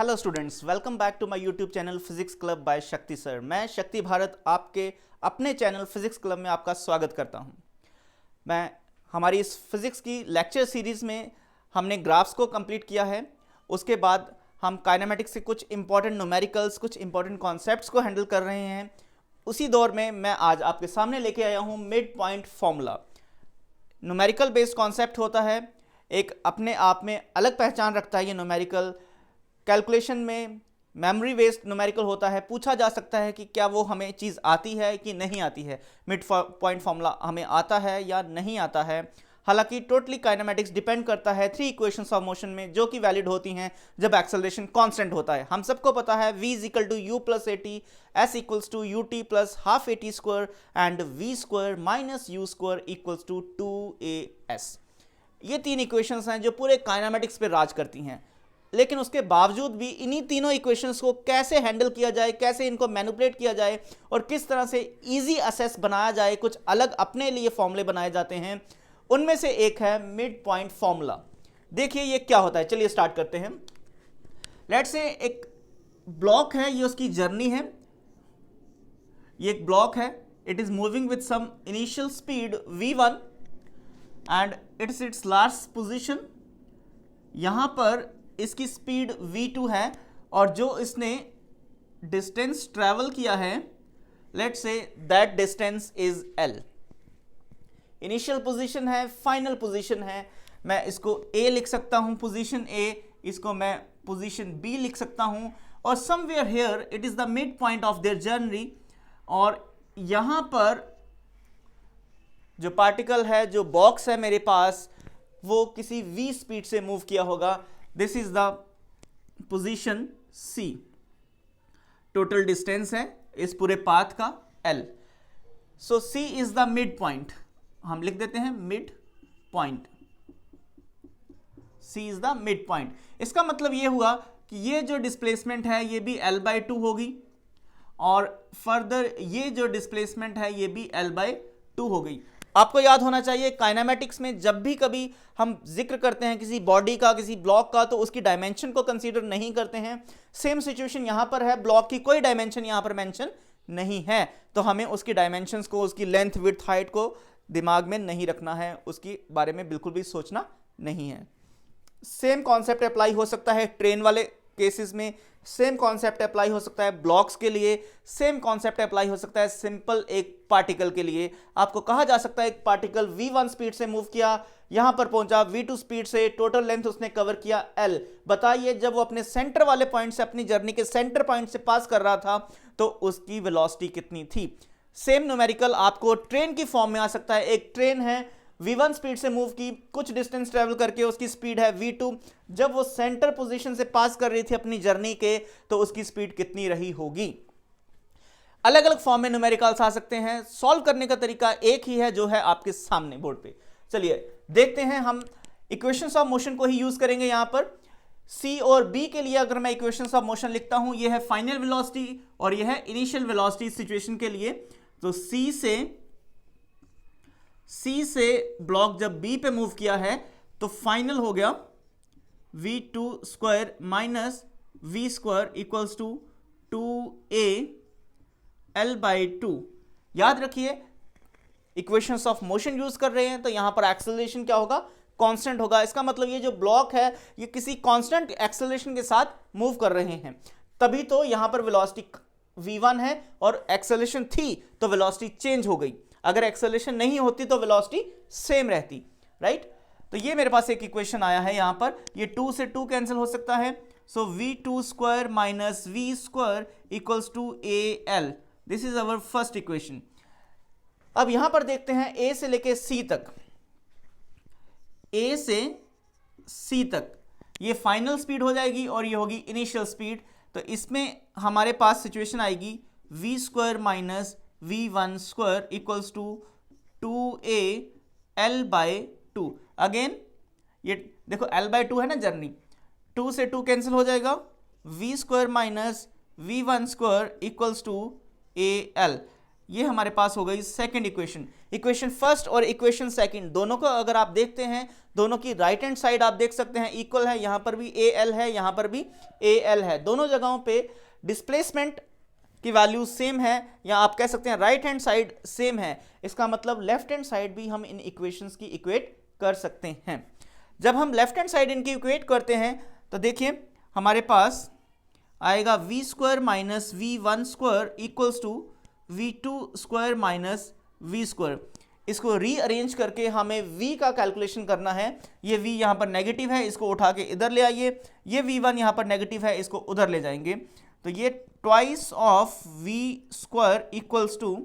Hello students, welcome back to my YouTube channel physics club by Shakti sir. मैं शक्ति भारत आपके अपने channel physics club में आपका स्वागत करता हूं। मैं हमारी इस फिजिक्स की लेक्चर सीरीज़ में हमने ग्राफ्स को कंप्लीट किया है। उसके बाद हम काइनेमेटिक्स से कुछ इंपॉर्टेंट न्यूमेरिकल्स, कुछ इंपॉर्टेंट कॉन्सेप्ट्स को हैंडल कर रहे हैं। उसी दौर में मैं आज आपके सामने लेके आया हूँ mid point formula. Numerical based concept होता है, एक अपने आप में अलग पहचान रखता है। ये न्यूमेरिकल कैलकुलेशन में मेमोरी बेस्ड न्यूमेरिकल होता है। पूछा जा सकता है कि क्या वो हमें चीज़ आती है कि नहीं आती है, मिड पॉइंट फॉर्मूला हमें आता है या नहीं आता है। हालांकि टोटली काइनेमेटिक्स डिपेंड करता है थ्री इक्वेशंस ऑफ मोशन में, जो कि वैलिड होती हैं जब एक्सेलरेशन कांस्टेंट होता है। हम सबको पता है v is equal to u plus a t, s equals to u t plus half a t square and v square minus u square equals to 2as। ये तीन इक्वेशंस हैं जो पूरे काइनेमेटिक्स पे राज करती हैं। लेकिन उसके बावजूद भी इन्हीं तीनों इक्वेशंस को कैसे हैंडल किया जाए, कैसे इनको मैनिपुलेट किया जाए और किस तरह से इजी असेस बनाया जाए, कुछ अलग अपने लिए फॉर्मूले बनाए जाते हैं। उनमें से एक है मिड पॉइंट फॉर्मूला। देखिए ये क्या होता है, चलिए स्टार्ट करते हैं। लेट्स से एक ब्लॉक है, ये उसकी जर्नी है। ये एक ब्लॉक है, it is moving with some initial speed v1 and its its last position. यहां पर इसकी स्पीड v2 है और जो इसने डिस्टेंस ट्रेवल किया है, let's say that distance is l। Initial position है, फाइनल पोजीशन है। मैं इसको a लिख सकता हूं, पोजीशन a, इसको मैं पोजीशन b लिख सकता हूं। और somewhere here it is the mid point of their journey. और यहां पर जो पार्टिकल है, जो बॉक्स है मेरे पास, वो किसी v स्पीड से मूव किया होगा। This is the position c। Total distance है इस पूरे पाथ का l। So c is the mid point. हम लिख देते हैं mid point. c is the mid point. इसका मतलब ये हुआ कि ये जो डिस्प्लेसमेंट है ये भी l/2 होगी और फर्दर ये जो डिस्प्लेसमेंट है ये भी l/2 हो गई। आपको याद होना चाहिए, काइनेमेटिक्स में जब भी कभी हम जिक्र करते हैं किसी बॉडी का, किसी ब्लॉक का, तो उसकी डायमेंशन को कंसीडर नहीं करते हैं। सेम सिचुएशन यहां पर है, ब्लॉक की कोई डायमेंशन यहां पर मेंशन नहीं है, तो हमें उसकी डायमेंशंस को, उसकी लेंथ, विड्थ, हाइट को दिमाग में नहीं रखना है, उसके बारे में बिल्कुल भी सोचना नहीं है। सेम कॉन्सेप्ट अप्लाई हो सकता है ट्रेन वाले केसेस में, सेम कॉन्सेप्ट अप्लाई हो सकता है ब्लॉक्स के लिए, सेम कॉन्सेप्ट अप्लाई हो सकता है सिंपल एक पार्टिकल के लिए। आपको कहा जा सकता है एक पार्टिकल v1 स्पीड से मूव किया, यहां पर पहुंचा v2 स्पीड से, टोटल लेंथ उसने कवर किया l। बताइए जब वो अपने सेंटर वाले पॉइंट से, अपनी जर्नी के सेंटर पॉइंट से पास कर रहा था, तो उसकी वेलोसिटी कितनी थी। सेम न्यूमेरिकल आपको ट्रेन की फॉर्म में आ सकता है। एक ट्रेन है, v1 स्पीड से मूव की, कुछ डिस्टेंस ट्रेवल करके उसकी स्पीड है v2। जब वो सेंटर पोजीशन से पास कर रही थी अपनी जर्नी के, तो उसकी स्पीड कितनी रही होगी। अलग अलग फॉर्म में न्यूमेरिकल्स आ सकते हैं। सॉल्व करने का तरीका एक ही है, जो है आपके सामने बोर्ड पे। चलिए देखते हैं, हम इक्वेशंस ऑफ मोशन को ही यूज करेंगे। यहां पर c और b के लिए अगर मैं इक्वेशंस ऑफ मोशन लिखता हूं, यह है फाइनल वेलोसिटी और यह है इनिशियल वेलोसिटी सिचुएशन के लिए। तो C से ब्लॉक जब B पे मूव किया है तो फाइनल हो गया v2 square minus v square equals to 2a l/2। याद रखिए इक्वेशंस ऑफ मोशन यूज कर रहे हैं, तो यहां पर एक्सेलरेशन क्या होगा, कांस्टेंट होगा। इसका मतलब ये जो ब्लॉक है ये किसी कांस्टेंट एक्सेलरेशन के साथ मूव कर रहे हैं, तभी तो यहां पर वेलोसिटी v1 है और एक्सेलरेशन थी तो वेलोसिटी चेंज हो गई। अगर एक्सेलरेशन नहीं होती तो वेलोसिटी सेम रहती, राइट। तो ये मेरे पास एक इक्वेशन आया है, यहां पर ये 2 से 2 कैंसिल हो सकता है। So v2 square minus v square equals to al। This is our first equation. अब यहां पर देखते हैं a से लेके c तक, a से c तक ये फाइनल स्पीड हो जाएगी और ये होगी इनिशियल स्पीड। तो इसमें हमारे पास सिचुएशन आएगी v square minus v1 square equals to 2a l/2। Again ये देखो l/2 है ना जर्नी, 2 से 2 कैंसिल हो जाएगा, v square minus v1 square equals to al। ये हमारे पास हो गई सेकंड इक्वेशन। इक्वेशन फर्स्ट और इक्वेशन सेकंड दोनों को अगर आप देखते हैं, दोनों की राइट हैंड साइड आप देख सकते हैं इक्वल है, यहां पर भी ए एल है, यहां पर भी ए एल है, दोनों जगहों पे डिस्प्लेसमेंट की वैल्यू सेम है, या आप कह सकते हैं राइट हैंड साइड सेम है। इसका मतलब लेफ्ट हैंड साइड भी हम इन इक्वेशंस की इक्वेट कर सकते हैं। जब हम लेफ्ट हैंड साइड इनकी इक्वेट करते हैं तो देखिए हमारे पास आएगा V square minus V one square equals to V two square minus V square. इसको रीअरेंज करके हमें v का कैलकुलेशन करना है। ये v यहाँ पर नेगेटिव है, इसको उठा के इधर ले आइए, ये v1 यहाँ पर नेगेटिव है, इसको उधर ले जाएंगे, तो ये twice of v square equals to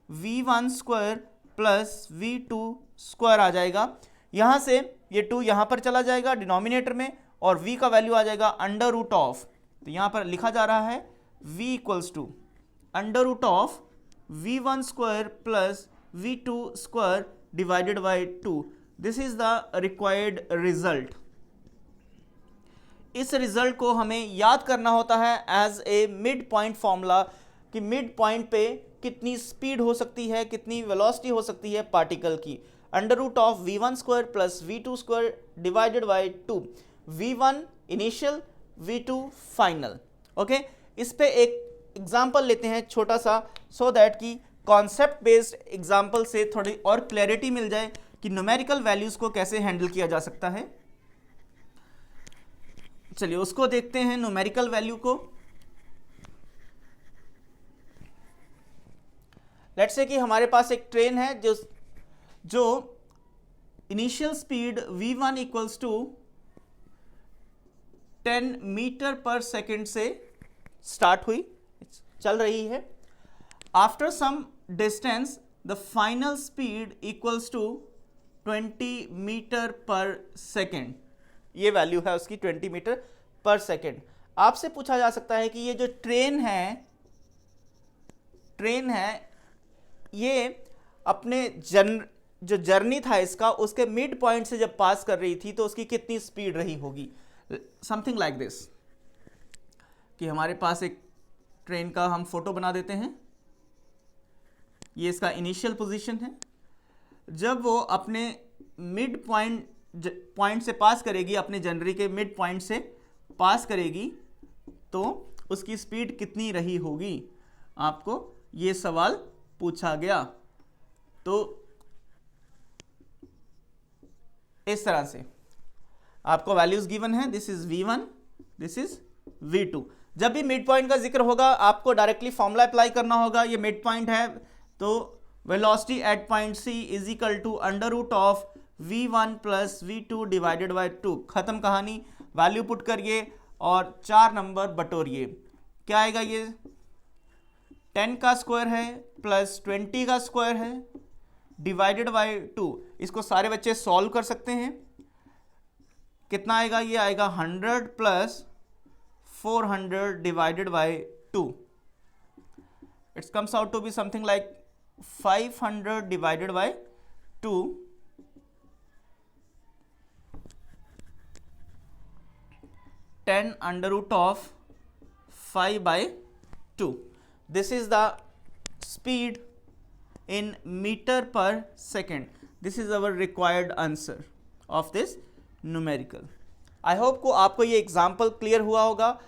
v1 square plus v2 square आ जाएगा। यहाँ से ये 2 यहाँ पर चला जाएगा डिनोमिनेटर में, और v का वैल्यू आ जाएगा अंडर रूट ऑफ, तो यहाँ पर लिखा जा रहा है v equals to under root of v1 square plus v2 square divided by 2। This is the required result. इस रिजल्ट को हमें याद करना होता है as a mid point formula, कि मिड पॉइंट पे कितनी स्पीड हो सकती है, कितनी वेलोसिटी हो सकती है पार्टिकल की। Under root of v1 square plus v2 square divided by 2, v1 initial, v2 final. Okay, इस पे एक एग्जाम्पल लेते हैं छोटा सा, सो दैट कि कॉन्सेप्ट बेस्ड एग्जाम्पल से थोड़ी और क्लैरिटी मिल जाए कि न्यूमेरिकल वैल्यूज को कैसे हैंडल किया जा सकता है। चलिए उसको देखते हैं, न्यूमेरिकल वैल्यू को। लेट्स से कि हमारे पास एक ट्रेन है जो initial speed v1 equals to 10 metre per second से स्टार्ट हुई, चल रही है। After some distance the final speed equals to 20 metre per second, ये वैल्यू है उसकी 20 मीटर पर सेकेंड। आपसे पूछा जा सकता है कि ये जो ट्रेन है ये अपने जो जर्नी था इसका, उसके मिड पॉइंट से जब पास कर रही थी तो उसकी कितनी स्पीड रही होगी। समथिंग लाइक दिस, कि हमारे पास एक ट्रेन का हम फोटो बना देते हैं, ये इसका इनिशियल पोजीशन है। जब वो अपने मिड पॉइंट से पास करेगी, अपने जर्नी के मिड पॉइंट से पास करेगी, तो उसकी स्पीड कितनी रही होगी, आपको ये सवाल पूछा गया। तो इस तरह से आपको वैल्यूज गिवन है, this is v1, this is v2। जब भी मिड पॉइंट का जिक्र होगा आपको डायरेक्टली फॉर्मूला अप्लाई करना होगा। ये मिड पॉइंट है तो velocity at point C is equal to under root of v1 plus v2 divided by 2। खत्म कहानी, वैल्यू पुट करिए और 4 नंबर बटोरिए। क्या आएगा, ये 10 का स्क्वायर है प्लस 20 का स्क्वायर है डिवाइडेड बाय 2। इसको सारे बच्चे सॉल्व कर सकते हैं। कितना आएगा, ये आएगा 100 plus 400 divided by 2। It's comes out to be something like 500 divided by 2। 10 under root of 5 by 2. This is the speed in meter per second. This is our required answer of this numerical. I hope को आपको ये example clear हुआ होगा।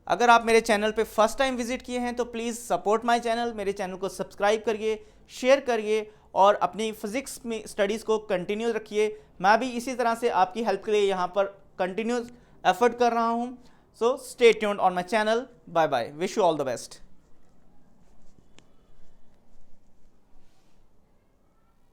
अगर आप मेरे channel पे first time visit किए हैं तो प्लीज़ सपोर्ट माय चैनल, मेरे चैनल को सब्सक्राइब करिए, शेयर करिए और अपनी फिजिक्स में स्टडीज़ को कंटिन्यू रखिए। मैं भी इसी तरह से आपकी हेल्प के लिए यहाँ पर कंटिन्यूस एफर्ट कर रहा हूँ। So stay tuned on my channel. Bye bye, wish you all the best.